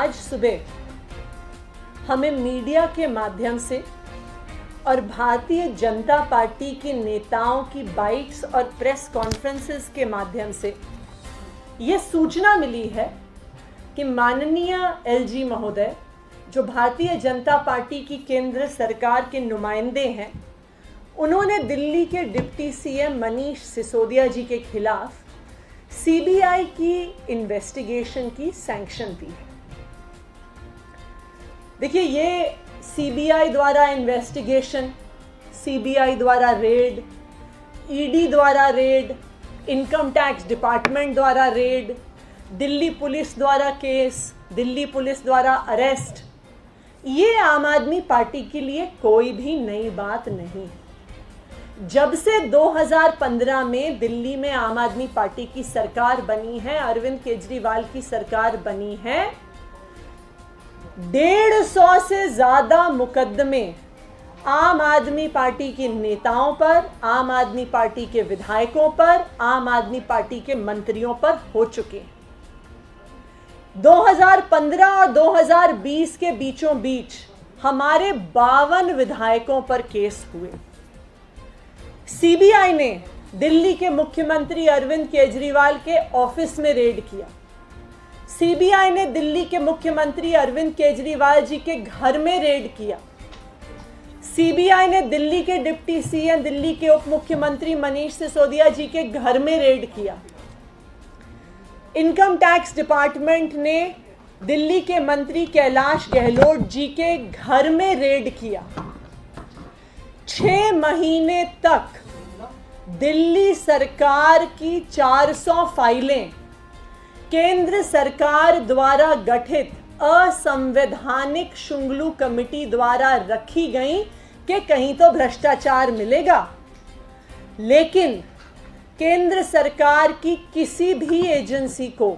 आज सुबह हमें मीडिया के माध्यम से और भारतीय जनता पार्टी के नेताओं की बाइट्स और प्रेस कॉन्फ्रेंसेस के माध्यम से ये सूचना मिली है कि माननीय एलजी महोदय, जो भारतीय जनता पार्टी की केंद्र सरकार के नुमाइंदे हैं, उन्होंने दिल्ली के डिप्टी सीएम मनीष सिसोदिया जी के खिलाफ सीबीआई की इन्वेस्टिगेशन की सैंक्शन दी है। देखिए, ये सीबीआई द्वारा इन्वेस्टिगेशन, सीबीआई द्वारा रेड, ईडी द्वारा रेड, इनकम टैक्स डिपार्टमेंट द्वारा रेड, दिल्ली पुलिस द्वारा केस, दिल्ली पुलिस द्वारा अरेस्ट, ये आम आदमी पार्टी के लिए कोई भी नई बात नहीं है। जब से 2015 में दिल्ली में आम आदमी पार्टी की सरकार बनी है, अरविंद केजरीवाल की सरकार बनी है, 150 से ज्यादा मुकदमे आम आदमी पार्टी के नेताओं पर, आम आदमी पार्टी के विधायकों पर, आम आदमी पार्टी के मंत्रियों पर हो चुके हैं। 2015 और 2020 के बीचों बीच हमारे 52 विधायकों पर केस हुए। सीबीआई ने दिल्ली के मुख्यमंत्री अरविंद केजरीवाल के ऑफिस में रेड किया। सीबीआई ने दिल्ली के मुख्यमंत्री अरविंद केजरीवाल जी के घर में रेड किया। सीबीआई ने दिल्ली के डिप्टी सीएम, दिल्ली के उप मुख्यमंत्री मनीष सिसोदिया जी के घर में रेड किया। इनकम टैक्स डिपार्टमेंट ने दिल्ली के मंत्री कैलाश गहलोत जी के घर में रेड किया। 6 महीने तक दिल्ली सरकार की 400 फाइलें केंद्र सरकार द्वारा गठित असंवैधानिक शुंगलू कमेटी द्वारा रखी गई कि कहीं तो भ्रष्टाचार मिलेगा। लेकिन केंद्र सरकार की किसी भी एजेंसी को,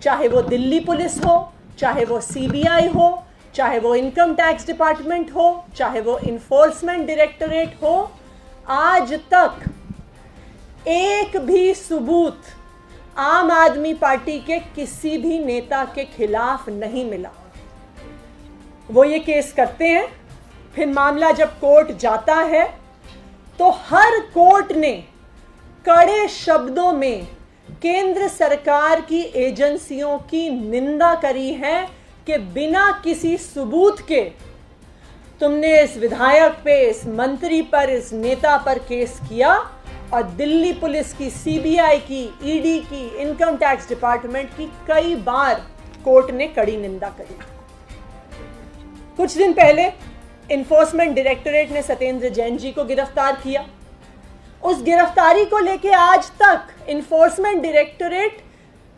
चाहे वो दिल्ली पुलिस हो, चाहे वो सीबीआई हो, चाहे वो इनकम टैक्स डिपार्टमेंट हो, चाहे वो इन्फोर्समेंट डायरेक्टरेट हो, आज तक एक भी सबूत आम आदमी पार्टी के किसी भी नेता के खिलाफ नहीं मिला। वो ये केस करते हैं, फिर मामला जब कोर्ट जाता है तो हर कोर्ट ने कड़े शब्दों में केंद्र सरकार की एजेंसियों की निंदा करी है कि बिना किसी सबूत के तुमने इस विधायक पे, इस मंत्री पर, इस नेता पर केस किया। और दिल्ली पुलिस की, सीबीआई की, ईडी की, इनकम टैक्स डिपार्टमेंट की कई बार कोर्ट ने कड़ी निंदा करी। कुछ दिन पहले इन्फोर्समेंट डायरेक्टरेट ने सत्येंद्र जैन जी को गिरफ्तार किया। उस गिरफ्तारी को लेकर आज तक इन्फोर्समेंट डायरेक्टरेट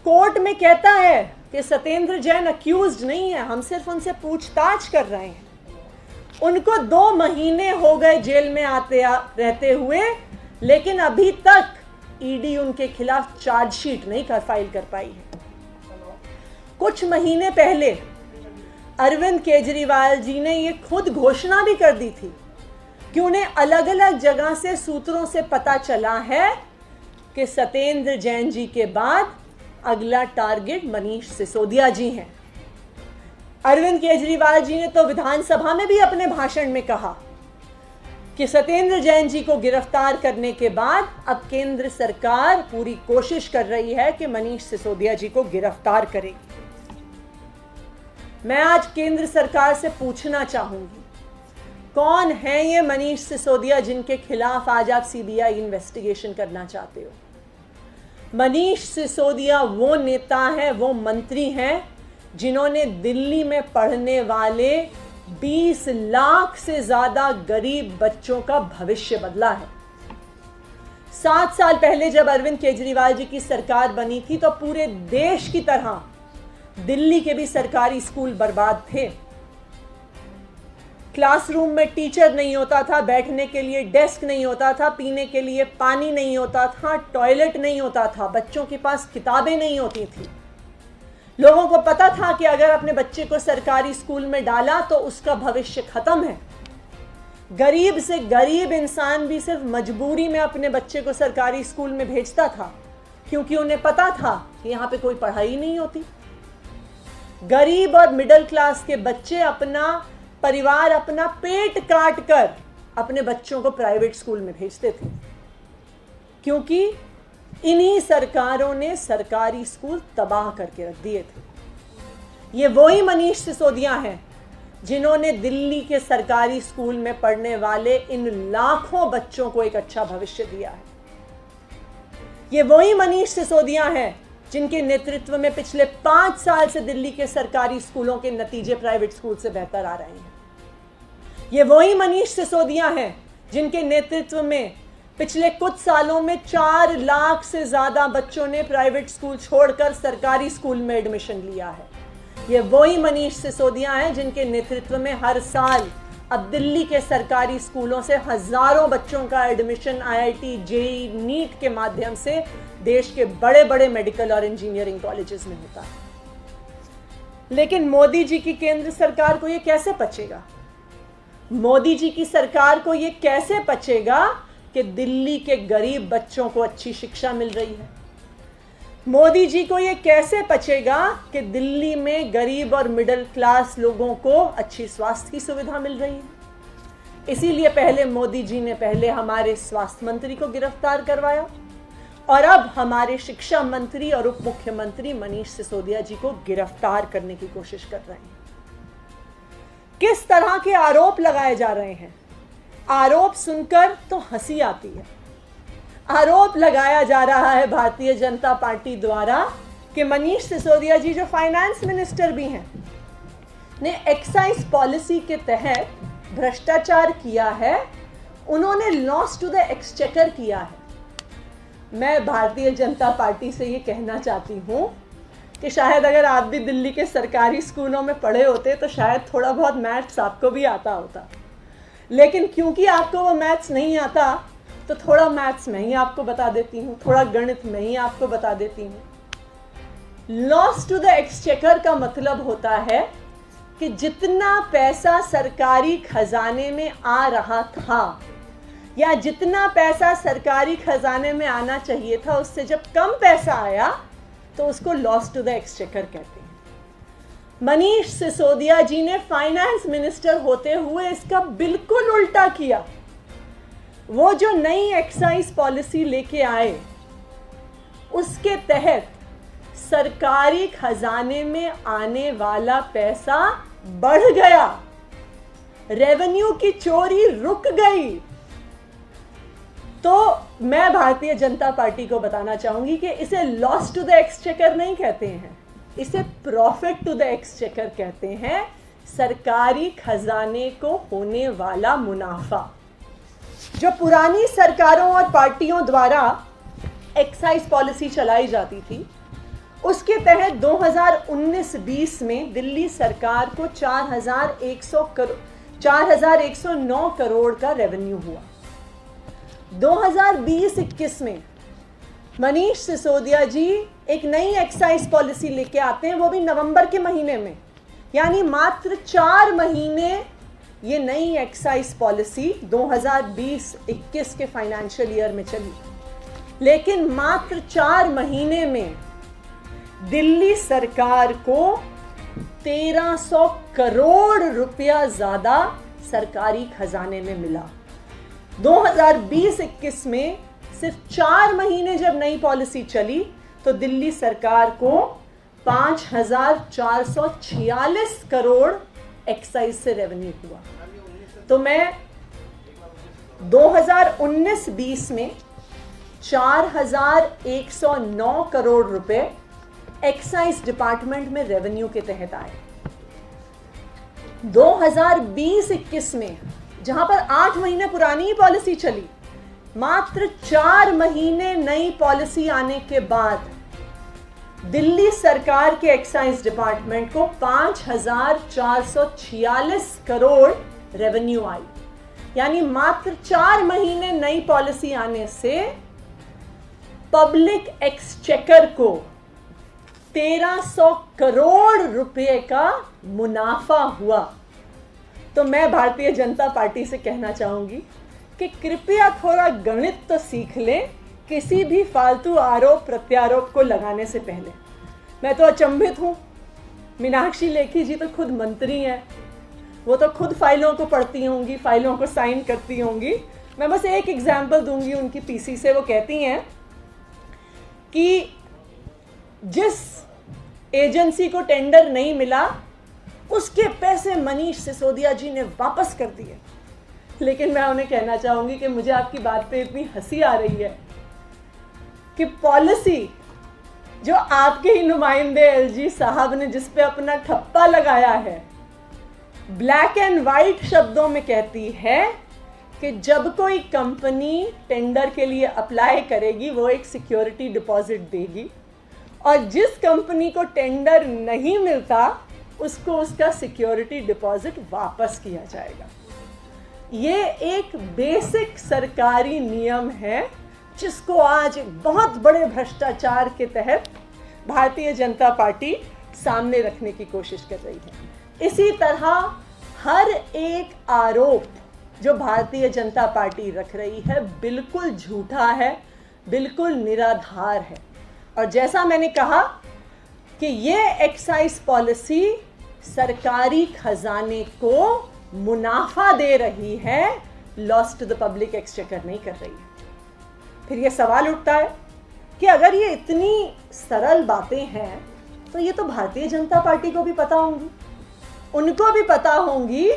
कोर्ट में कहता है कि सत्येंद्र जैन अक्यूज्ड नहीं है, हम सिर्फ उनसे पूछताछ कर रहे हैं। उनको 2 महीने हो गए जेल में रहते हुए, लेकिन अभी तक ईडी उनके खिलाफ चार्जशीट नहीं फाइल कर पाई है। कुछ महीने पहले अरविंद केजरीवाल जी ने ये खुद घोषणा भी कर दी थी कि उन्हें अलग अलग जगह से सूत्रों से पता चला है कि सत्येंद्र जैन जी के बाद अगला टारगेट मनीष सिसोदिया जी हैं। अरविंद केजरीवाल जी ने तो विधानसभा में भी अपने भाषण में कहा कि सत्येंद्र जैन जी को गिरफ्तार करने के बाद अब केंद्र सरकार पूरी कोशिश कर रही है कि मनीष सिसोदिया जी को गिरफ्तार करेगी। मैं आज केंद्र सरकार से पूछना चाहूंगी, कौन है ये मनीष सिसोदिया जिनके खिलाफ आज आप सीबीआई इन्वेस्टिगेशन करना चाहते हो? मनीष सिसोदिया वो नेता है, वो मंत्री हैं जिन्होंने दिल्ली में पढ़ने वाले 20 लाख से ज्यादा गरीब बच्चों का भविष्य बदला है। 7 साल पहले जब अरविंद केजरीवाल जी की सरकार बनी थी तो पूरे देश की तरह दिल्ली के भी सरकारी स्कूल बर्बाद थे। क्लासरूम में टीचर नहीं होता था, बैठने के लिए डेस्क नहीं होता था, पीने के लिए पानी नहीं होता था, टॉयलेट नहीं होता था, बच्चों के पास किताबें नहीं होती थी। लोगों को पता था कि अगर अपने बच्चे को सरकारी स्कूल में डाला तो उसका भविष्य खत्म है। गरीब से गरीब इंसान भी सिर्फ मजबूरी में अपने बच्चे को सरकारी स्कूल में भेजता था, क्योंकि उन्हें पता था कि यहाँ पे कोई पढ़ाई नहीं होती। गरीब और मिडिल क्लास के बच्चे अपना परिवार अपना पेट काट कर अपने बच्चों को प्राइवेट स्कूल में भेजते थे, क्योंकि इन्हीं सरकारों ने सरकारी स्कूल तबाह करके रख दिए थे। ये वही मनीष सिसोदिया हैं जिन्होंने दिल्ली के सरकारी स्कूल में पढ़ने वाले इन लाखों बच्चों को एक अच्छा भविष्य दिया है। ये वही मनीष सिसोदिया हैं जिनके नेतृत्व में पिछले 5 साल से दिल्ली के सरकारी स्कूलों के नतीजे प्राइवेट स्कूल से बेहतर आ रहे हैं। ये वही मनीष सिसोदिया हैं जिनके नेतृत्व में पिछले कुछ सालों में 4 लाख से ज्यादा बच्चों ने प्राइवेट स्कूल छोड़कर सरकारी स्कूल में एडमिशन लिया है। ये वही मनीष सिसोदिया हैं जिनके नेतृत्व में हर साल अब दिल्ली के सरकारी स्कूलों से हजारों बच्चों का एडमिशन IIT, JEE, नीट के माध्यम से देश के बड़े बड़े मेडिकल और इंजीनियरिंग कॉलेजेस में होता है। लेकिन मोदी जी की केंद्र सरकार को यह कैसे पचेगा? मोदी जी की सरकार को यह कैसे पचेगा कि दिल्ली के गरीब बच्चों को अच्छी शिक्षा मिल रही है? मोदी जी को यह कैसे पचेगा कि दिल्ली में गरीब और मिडिल क्लास लोगों को अच्छी स्वास्थ्य की सुविधा मिल रही है? इसीलिए पहले मोदी जी ने पहले हमारे स्वास्थ्य मंत्री को गिरफ्तार करवाया और अब हमारे शिक्षा मंत्री और उप मुख्यमंत्री मनीष सिसोदिया जी को गिरफ्तार करने की कोशिश कर रहे हैं। किस तरह के आरोप लगाए जा रहे हैं? आरोप सुनकर तो हंसी आती है। आरोप लगाया जा रहा है भारतीय जनता पार्टी द्वारा कि मनीष सिसोदिया जी, जो फाइनेंस मिनिस्टर भी हैं, ने एक्साइज पॉलिसी के तहत भ्रष्टाचार किया है। उन्होंने लॉस टू द एक्सचेकर किया है। मैं भारतीय जनता पार्टी से ये कहना चाहती हूँ कि शायद अगर आप भी दिल्ली के सरकारी स्कूलों में पढ़े होते तो शायद थोड़ा बहुत मैथ्स आपको भी आता होता, लेकिन क्योंकि आपको वो मैथ्स नहीं आता तो थोड़ा मैथ्स मैं ही आपको बता देती हूँ, थोड़ा गणित मैं ही आपको बता देती हूँ। लॉस टू द एक्सचेकर का मतलब होता है कि जितना पैसा सरकारी खजाने में आ रहा था या जितना पैसा सरकारी खजाने में आना चाहिए था उससे जब कम पैसा आया तो उसको लॉस टू द एक्सचेकर कहते हैं। मनीष सिसोदिया जी ने फाइनेंस मिनिस्टर होते हुए इसका बिल्कुल उल्टा किया। वो जो नई एक्साइज पॉलिसी लेके आए उसके तहत सरकारी खजाने में आने वाला पैसा बढ़ गया, रेवेन्यू की चोरी रुक गई। तो मैं भारतीय जनता पार्टी को बताना चाहूंगी कि इसे लॉस टू द एक्सचेकर नहीं कहते हैं, इसे प्रॉफिट टू द एक्सचेकर कहते हैं। सरकारी खजाने को होने वाला मुनाफा जो पुरानी सरकारों और पार्टियों द्वारा एक्साइज पॉलिसी चलाई जाती थी, उसके तहत 2019-20 में दिल्ली सरकार को 4,109 करोड़ का रेवेन्यू हुआ। 2020-21 में मनीष सिसोदिया जी एक नई एक्साइज पॉलिसी लेके आते हैं, वो भी नवंबर के महीने में, यानी मात्र 4 महीने ये नई एक्साइज पॉलिसी 2020-21 के फाइनेंशियल ईयर में चली, लेकिन मात्र 4 महीने में दिल्ली सरकार को 1300 करोड़ रुपया ज्यादा सरकारी खजाने में मिला। 2020-21 में सिर्फ 4 महीने जब नई पॉलिसी चली तो दिल्ली सरकार को 5,446 करोड़ एक्साइज से रेवेन्यू हुआ। तो मैं 2019-20 में 4,109 करोड़ रुपए एक्साइज डिपार्टमेंट में रेवेन्यू के तहत आए। 2020-21 में जहां पर 8 महीने पुरानी ही पॉलिसी चली, मात्र 4 महीने नई पॉलिसी आने के बाद दिल्ली सरकार के एक्साइज डिपार्टमेंट को 5,446 करोड़ रेवेन्यू आई। यानी मात्र 4 महीने नई पॉलिसी आने से पब्लिक एक्सचेकर को 1300 करोड़ रुपए का मुनाफा हुआ। तो मैं भारतीय जनता पार्टी से कहना चाहूंगी कि कृपया थोड़ा गणित तो सीख लें किसी भी फालतू आरोप प्रत्यारोप को लगाने से पहले। मैं तो अचंभित हूं मीनाक्षी लेखी जी तो खुद मंत्री हैं, वो तो खुद फाइलों को पढ़ती होंगी, फाइलों को साइन करती होंगी। मैं बस एक एग्जाम्पल दूंगी उनकी पीसी से। वो कहती हैं कि जिस एजेंसी को टेंडर नहीं मिला उसके पैसे मनीष सिसोदिया जी ने वापस कर दिए। लेकिन मैं उन्हें कहना चाहूंगी कि मुझे आपकी बात पे इतनी हंसी आ रही है कि पॉलिसी जो आपके ही नुमाइंदे एलजी साहब ने जिस पे अपना ठप्पा लगाया है, ब्लैक एंड वाइट शब्दों में कहती है कि जब कोई कंपनी टेंडर के लिए अप्लाई करेगी वो एक सिक्योरिटी डिपॉजिट देगी, और जिस कंपनी को टेंडर नहीं मिलता उसको उसका सिक्योरिटी डिपॉजिट वापस किया जाएगा। ये एक बेसिक सरकारी नियम है जिसको आज एक बहुत बड़े भ्रष्टाचार के तहत भारतीय जनता पार्टी सामने रखने की कोशिश कर रही है। इसी तरह हर एक आरोप जो भारतीय जनता पार्टी रख रही है बिल्कुल झूठा है, बिल्कुल निराधार है। और जैसा मैंने कहा कि ये एक्साइज पॉलिसी सरकारी खजाने को मुनाफा दे रही है, loss to the public exchequer नहीं कर रही है। फिर ये सवाल उठता है कि अगर ये इतनी सरल बातें हैं तो ये तो भारतीय जनता पार्टी को भी पता होंगी, उनको भी पता होंगी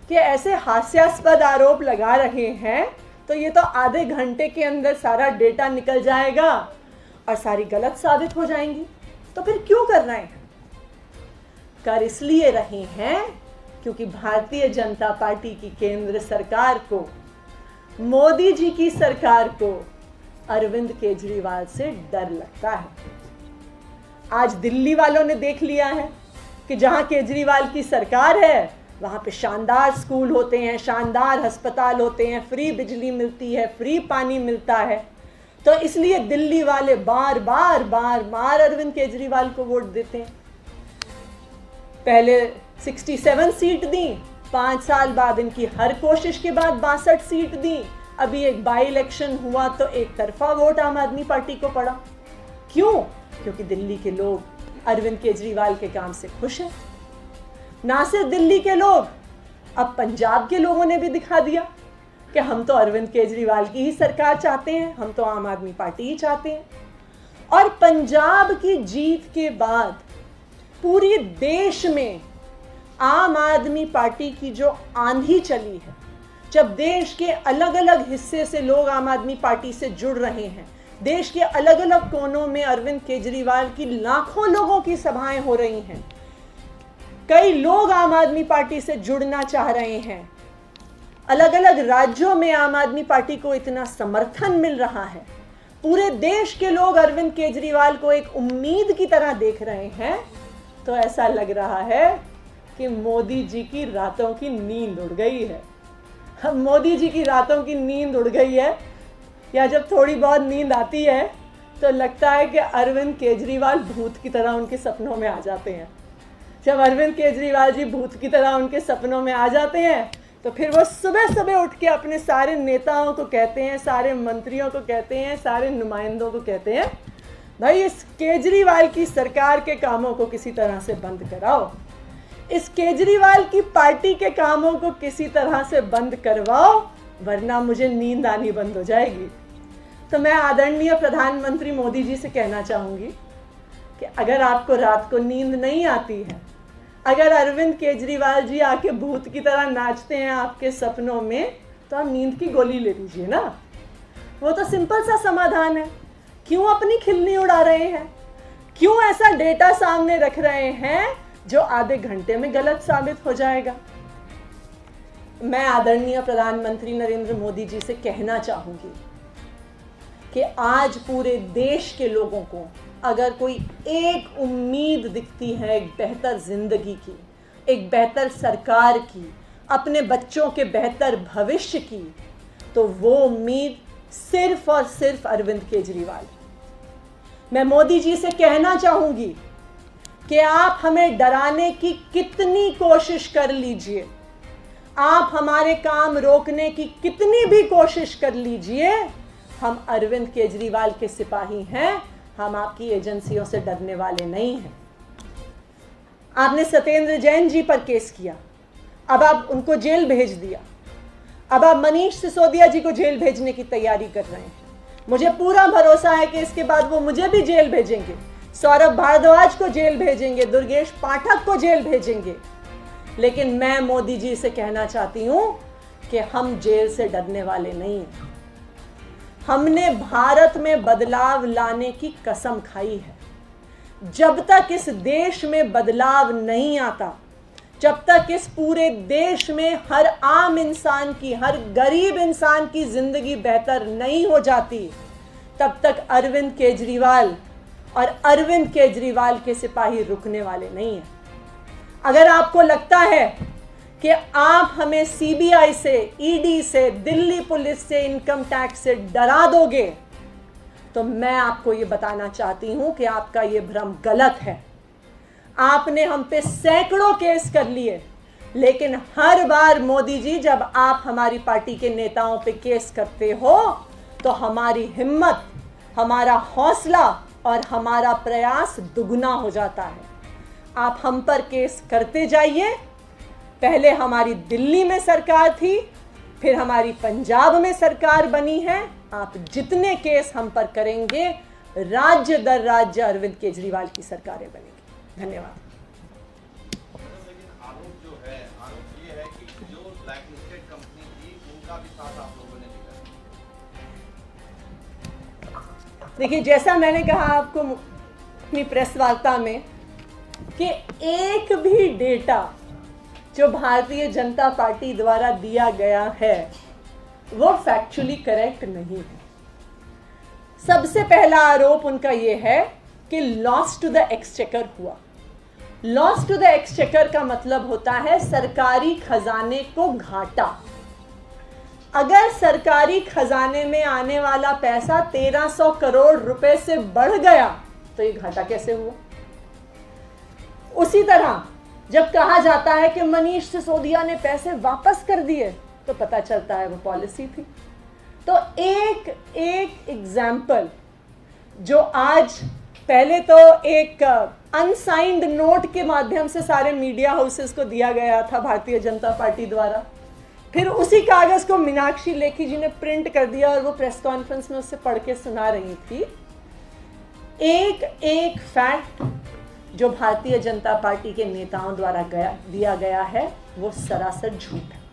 कि ऐसे हास्यास्पद आरोप लगा रहे हैं तो ये तो आधे घंटे के अंदर सारा डेटा निकल जाएगा और सारी गलत साबित हो जाएंगी। तो फिर क्यों कर रहे हैं? कर इसलिए रहे हैं क्योंकि भारतीय जनता पार्टी की केंद्र सरकार को, मोदी जी की सरकार को अरविंद केजरीवाल से डर लगता है। आज दिल्ली वालों ने देख लिया है कि जहां केजरीवाल की सरकार है वहां पे शानदार स्कूल होते हैं, शानदार अस्पताल होते हैं, फ्री बिजली मिलती है, फ्री पानी मिलता है। तो इसलिए दिल्ली वाले बार बार अरविंद केजरीवाल को वोट देते हैं। पहले 67 सीट दी, 5 साल बाद इनकी हर कोशिश के बाद 62 सीट दी। अभी एक बाई इलेक्शन हुआ तो एक तरफा वोट आम आदमी पार्टी को पड़ा। क्यों? क्योंकि दिल्ली के लोग अरविंद केजरीवाल के काम से खुश हैं। ना सिर्फ दिल्ली के लोग, अब पंजाब के लोगों ने भी दिखा दिया कि हम तो अरविंद केजरीवाल की ही सरकार चाहते हैं, हम तो आम आदमी पार्टी ही चाहते हैं। और पंजाब की जीत के बाद पूरे देश में आम आदमी पार्टी की जो आंधी चली है, जब देश के अलग अलग हिस्से से लोग आम आदमी पार्टी से जुड़ रहे हैं, देश के अलग अलग कोनों में अरविंद केजरीवाल की लाखों लोगों की सभाएं हो रही हैं, कई लोग आम आदमी पार्टी से जुड़ना चाह रहे हैं, अलग अलग राज्यों में आम आदमी पार्टी को इतना समर्थन मिल रहा है, पूरे देश के लोग अरविंद केजरीवाल को एक उम्मीद की तरह देख रहे हैं, तो ऐसा लग रहा है कि मोदी जी की रातों की नींद उड़ गई है। अब मोदी जी की रातों की नींद उड़ गई है, या जब थोड़ी बहुत नींद आती है तो लगता है कि अरविंद केजरीवाल भूत की तरह उनके सपनों में आ जाते हैं। जब अरविंद केजरीवाल जी भूत की तरह उनके सपनों में आ जाते हैं तो फिर वो सुबह सुबह उठ के अपने सारे नेताओं को कहते हैं, सारे मंत्रियों को कहते हैं, सारे नुमाइंदों को कहते हैं, भाई इस केजरीवाल की सरकार के कामों को किसी तरह से बंद कराओ, इस केजरीवाल की पार्टी के कामों को किसी तरह से बंद करवाओ, वरना मुझे नींद आनी बंद हो जाएगी। तो मैं आदरणीय प्रधानमंत्री मोदी जी से कहना चाहूँगी कि अगर आपको रात को नींद नहीं आती है, अगर अरविंद केजरीवाल जी आके भूत की तरह नाचते हैं आपके सपनों में, तो आप नींद की गोली ले लीजिए ना। वो तो सिंपल सा समाधान है। क्यों अपनी खिल्ली उड़ा रहे हैं? क्यों ऐसा डेटा सामने रख रहे हैं जो आधे घंटे में गलत साबित हो जाएगा? मैं आदरणीय प्रधानमंत्री नरेंद्र मोदी जी से कहना चाहूंगी कि आज पूरे देश के लोगों को अगर कोई एक उम्मीद दिखती है एक बेहतर जिंदगी की, एक बेहतर सरकार की, अपने बच्चों के बेहतर भविष्य की, तो वो उम्मीद सिर्फ और सिर्फ अरविंद केजरीवाल। मैं मोदी जी से कहना चाहूंगी कि आप हमें डराने की कितनी कोशिश कर लीजिए, आप हमारे काम रोकने की कितनी भी कोशिश कर लीजिए, हम अरविंद केजरीवाल के सिपाही हैं, हम आपकी एजेंसियों से डरने वाले नहीं हैं। आपने सत्येंद्र जैन जी पर केस किया, अब आप उनको जेल भेज दिया, अब आप मनीष सिसोदिया जी को जेल भेजने की तैयारी कर रहे हैं। मुझे पूरा भरोसा है कि इसके बाद वो मुझे भी जेल भेजेंगे, सौरभ भारद्वाज को जेल भेजेंगे, दुर्गेश पाठक को जेल भेजेंगे। लेकिन मैं मोदी जी से कहना चाहती हूं कि हम जेल से डरने वाले नहीं हैं। हमने भारत में बदलाव लाने की कसम खाई है। जब तक इस देश में बदलाव नहीं आता, जब तक इस पूरे देश में हर आम इंसान की, हर गरीब इंसान की जिंदगी बेहतर नहीं हो जाती, तब तक अरविंद केजरीवाल और अरविंद केजरीवाल के सिपाही रुकने वाले नहीं हैं। अगर आपको लगता है कि आप हमें सीबीआई से, ईडी से, दिल्ली पुलिस से, इनकम टैक्स से डरा दोगे, तो मैं आपको यह बताना चाहती हूं कि आपका यह भ्रम गलत है। आपने हम पे सैकड़ों केस कर लिए, लेकिन हर बार मोदी जी जब आप हमारी पार्टी के नेताओं पे केस करते हो तो हमारी हिम्मत, हमारा हौसला और हमारा प्रयास दुगना हो जाता है। आप हम पर केस करते जाइए। पहले हमारी दिल्ली में सरकार थी, फिर हमारी पंजाब में सरकार बनी है। आप जितने केस हम पर करेंगे, राज्य दर राज्य अरविंद केजरीवाल की सरकारें बनेंगी। धन्यवाद। लेकिन आरोप जो है, आरोप ये है कि जो ब्लैकलिस्टेड कंपनी थी उनका भी साथ आप लोगों ने दिया। देखिए, जैसा मैंने कहा आपको अपनी प्रेस वार्ता में कि एक भी डेटा जो भारतीय जनता पार्टी द्वारा दिया गया है वो फैक्चुअली करेक्ट नहीं है। सबसे पहला आरोप उनका यह है कि लॉस टू द एक्सचेकर हुआ। लॉस टू द एक्सचेकर का मतलब होता है सरकारी खजाने को घाटा। अगर सरकारी खजाने में आने वाला पैसा 1300 करोड़ रुपए से बढ़ गया तो ये घाटा कैसे हुआ? उसी तरह जब कहा जाता है कि मनीष सिसोदिया ने पैसे वापस कर दिए तो पता चलता है वो पॉलिसी थी। तो एक एग्जाम्पल जो आज पहले तो एक अनसाइंड नोट के माध्यम से सारे मीडिया हाउसेस को दिया गया था भारतीय जनता पार्टी द्वारा, फिर उसी कागज को मीनाक्षी लेखी जी ने प्रिंट कर दिया और वो प्रेस कॉन्फ्रेंस में उससे पढ़ के सुना रही थी। एक फैक्ट जो भारतीय जनता पार्टी के नेताओं द्वारा दिया गया है वो सरासर झूठ है।